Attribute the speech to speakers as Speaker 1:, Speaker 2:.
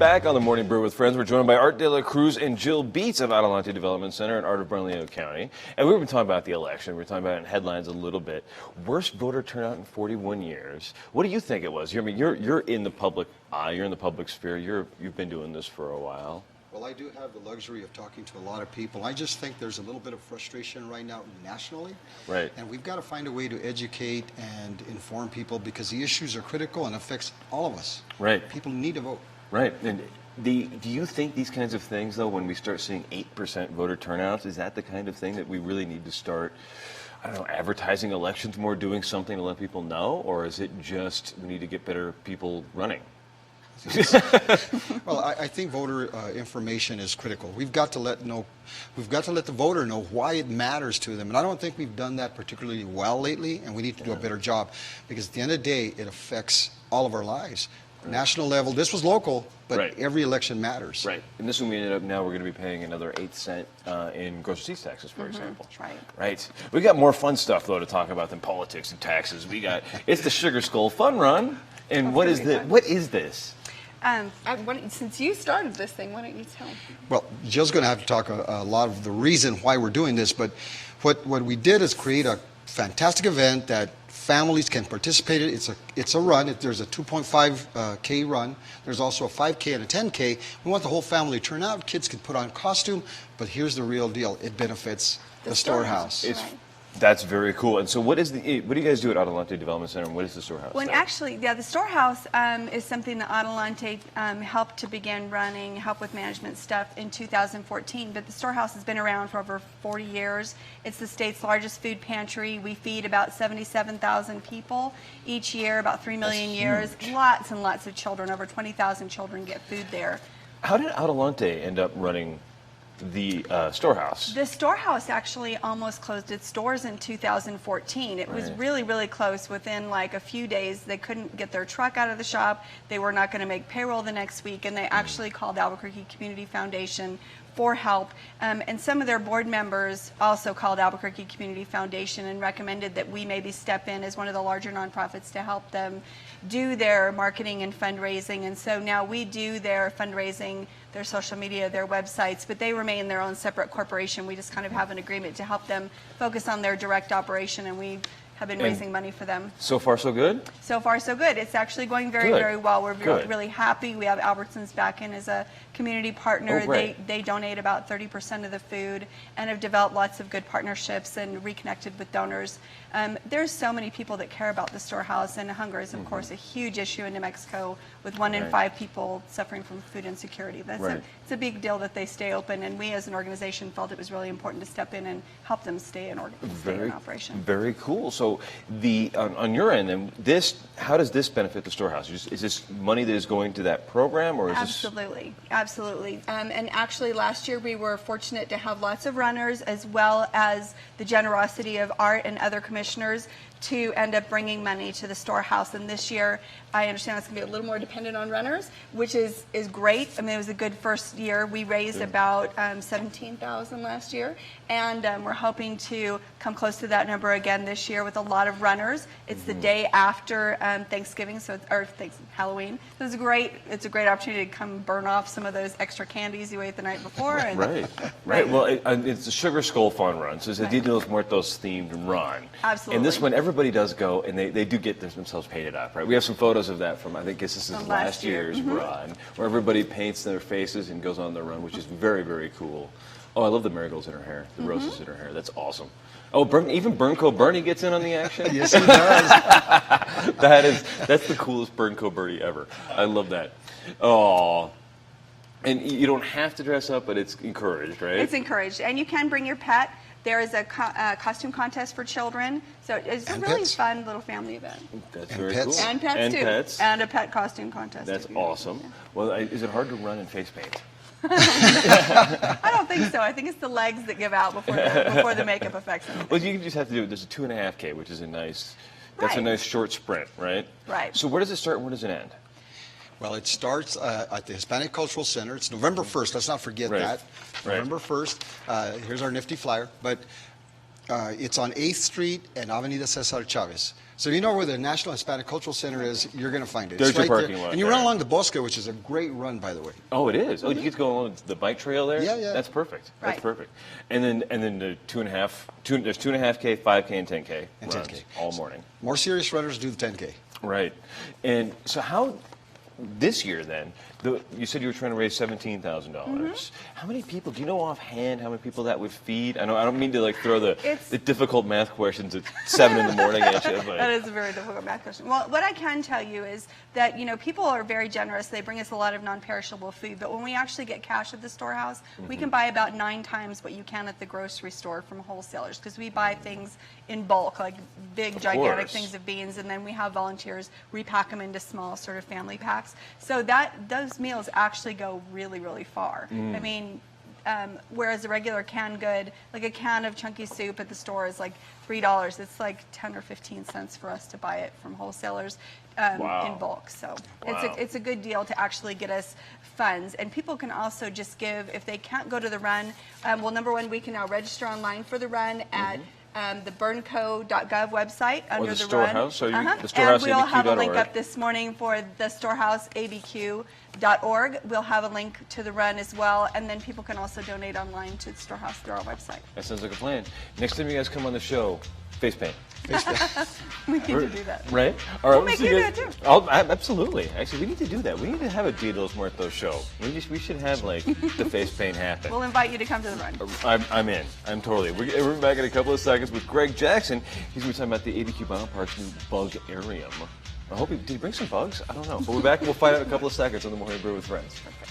Speaker 1: Back on the Morning Brew with Friends, we're joined by Art De La Cruz and Jill Beats of Adelante Development Center in Art of Bernalillo County. And we've been talking about the election. We're talking about it in headlines a little bit. Worst voter turnout in 41 years. What do you think it was? I mean, you're in the public eye. You're in the public sphere. You've been doing this for a while.
Speaker 2: Well, I do have the luxury of talking to a lot of people. I just think there's a little bit of frustration right now nationally.
Speaker 1: Right.
Speaker 2: And we've got to find a way to educate and inform people because the issues are critical and affects all of us.
Speaker 1: Right.
Speaker 2: People need to vote.
Speaker 1: Right. And do you think these kinds of things, though, when we start seeing 8% voter turnouts, is that the kind of thing that we really need to start, I don't know, advertising elections more, doing something to let people know? Or is it just we need to get better people running?
Speaker 2: Well, I think voter information is critical. We've got to let the voter know why it matters to them, and I don't think we've done that particularly well lately. And we need to do a better job because at the end of the day, it affects all of our lives. Right. National level. This was local, but
Speaker 1: right.
Speaker 2: Every election matters.
Speaker 1: Right. And this one we ended up now we're going to be paying another 8 cents in grocery receipts taxes, for example.
Speaker 3: That's right.
Speaker 1: Right. We got more fun stuff though to talk about than politics and taxes. It's the Sugar Skull Fun Run, and what is this?
Speaker 3: Since you started this thing, why don't you tell me? Well,
Speaker 2: Jill's going to have to talk a lot of the reason why we're doing this, but what we did is create a fantastic event that families can participate in. It's a run. There's a 2.5K run. There's also a 5K and a 10K. We want the whole family to turn out. Kids can put on costume, but here's the real deal. It benefits the storehouse.
Speaker 1: That's very cool. And so what do you guys do at Adelante Development Center, and what is the storehouse?
Speaker 3: Well, actually, the storehouse is something that Adelante helped to begin running, help with management stuff in 2014. But the storehouse has been around for over 40 years. It's the state's largest food pantry. We feed about 77,000 people each year, about 3 million years. Lots and lots of children. Over 20,000 children get food there.
Speaker 1: How did Adelante end up running the storehouse?
Speaker 3: The storehouse actually almost closed its doors in 2014. It was really, really close. Within like a few days, they couldn't get their truck out of the shop. They were not going to make payroll the next week, and they actually called Albuquerque Community Foundation for help. And some of their board members also called Albuquerque Community Foundation and recommended that we maybe step in as one of the larger nonprofits to help them do their marketing and fundraising. And so now we do their fundraising, their social media, their websites, but they remain their own separate corporation. We just kind of have an agreement to help them focus on their direct operation, and we have been raising money for them.
Speaker 1: So far, so good?
Speaker 3: So far, so good. It's actually going very, very well. We're really happy. We have Albertsons back in as a community partner. They donate about 30% of the food and have developed lots of good partnerships and reconnected with donors. There's so many people that care about the storehouse, and hunger is, of course, a huge issue in New Mexico with 1 in 5 people suffering from food insecurity. It's a big deal that they stay open, and we as an organization felt it was really important to step in and help them stay in operation.
Speaker 1: Very cool. So on your end, then, how does this benefit the storehouse? Is this money that is going to that program, or is
Speaker 3: Absolutely. And actually, last year we were fortunate to have lots of runners, as well as the generosity of Art and other commissioners to end up bringing money to the storehouse. And this year, I understand it's going to be a little more dependent on runners, which is great. I mean, it was a good first year. We raised about $17,000 last year, and we're hoping to come close to that number again this year with a lot of runners. It's the day after Thanksgiving, Halloween. So it's a great opportunity to come burn off some of those extra candies you ate the night before. And,
Speaker 1: right. Well, it's the Sugar Skull Fun Run, so it's a Dia de los Muertos themed run.
Speaker 3: Absolutely.
Speaker 1: And this one, everybody does go, and they do get themselves painted up, right? We have some photos of that from, I think this is last year's run, where everybody paints their faces and goes on the run, which is very, very cool. Oh, I love the marigolds in her hair, the roses in her hair. That's awesome. Oh, even Burnco Bernie gets in on the action?
Speaker 2: Yes, he does.
Speaker 1: That's the coolest Burnco Bernie ever. I love that. Oh. And you don't have to dress up, but it's encouraged, right?
Speaker 3: It's encouraged. And you can bring your pet. There is a costume contest for children. So it's a really fun little family event.
Speaker 1: That's very cool.
Speaker 3: And pets, too.
Speaker 1: Pets.
Speaker 3: And a pet costume contest.
Speaker 1: That's awesome. Yeah. Well, is it hard to run in face paint?
Speaker 3: I don't think so. I think it's the legs that give out before the makeup affects them.
Speaker 1: Well, you just have to do it. There's a 2.5K, which is a nice short sprint, right?
Speaker 3: Right.
Speaker 1: So where does it start and where does it end?
Speaker 2: Well, it starts at the Hispanic Cultural Center. It's November 1st. Let's not forget that. November 1st. Here's our nifty flyer. But It's on 8th Street and Avenida Cesar Chavez. So you know where the National Hispanic Cultural Center is, you're going to find it.
Speaker 1: There's
Speaker 2: it's
Speaker 1: your
Speaker 2: right
Speaker 1: parking
Speaker 2: there.
Speaker 1: lot
Speaker 2: And you
Speaker 1: there.
Speaker 2: run along the Bosque, which is a great run, by the way.
Speaker 1: Oh, it is. Oh, you get to go along the bike trail there.
Speaker 2: Yeah, yeah.
Speaker 1: That's perfect. That's
Speaker 3: Right.
Speaker 1: perfect. And then the 2.5. There's 2.5K, 5K, and 10K
Speaker 2: And
Speaker 1: runs
Speaker 2: 10K.
Speaker 1: all morning.
Speaker 2: More serious runners do the 10K.
Speaker 1: Right. And so how this year then? You said you were trying to raise $17,000. How many people? Do you know offhand how many people that would feed? I know I don't mean to like throw the difficult math questions at 7 in the morning at you, but
Speaker 3: That is a very difficult math question. Well, what I can tell you is that, people are very generous. They bring us a lot of non-perishable food, but when we actually get cash at the storehouse, we can buy about 9 times what you can at the grocery store from wholesalers, because we buy things in bulk, like big, gigantic
Speaker 1: course.
Speaker 3: things of beans, and then we have volunteers repack them into small sort of family packs. So those meals actually go really, really far. I mean, whereas a regular canned good, like a can of chunky soup at the store is like $3. It's like 10 or 15 cents for us to buy it from wholesalers
Speaker 1: Wow.
Speaker 3: in bulk. So
Speaker 1: Wow.
Speaker 3: it's a good deal to actually get us funds. And people can also just give, if they can't go to the run, well, number one, we can now register online for the run at the burnco.gov website under
Speaker 1: the
Speaker 3: the
Speaker 1: storehouse,
Speaker 3: run.
Speaker 1: so the storehouse,
Speaker 3: and we'll have a link
Speaker 1: abq.org.
Speaker 3: up this morning for the storehouse, abq.org. We'll have a link to the run as well, and then people can also donate online to the storehouse through our website.
Speaker 1: that sounds like a plan. Next time you guys come on the show, face paint.
Speaker 3: We need to do that.
Speaker 1: Right? All right.
Speaker 3: We'll make
Speaker 1: see
Speaker 3: you do
Speaker 1: guys-
Speaker 3: it, too.
Speaker 1: Absolutely. Actually, we need to do that. We need to have a Dia de los Muertos show. We should have like the face paint happen.
Speaker 3: We'll invite you to come to the run.
Speaker 1: I'm in. I'm totally. We're back in a couple of seconds with Greg Jackson. He's going to be talking about the ABQ Biopark's new bugarium. I hope did he bring some bugs? I don't know. But we're back and we'll find out in a couple of seconds on the Morning Brew with Friends.
Speaker 3: Perfect.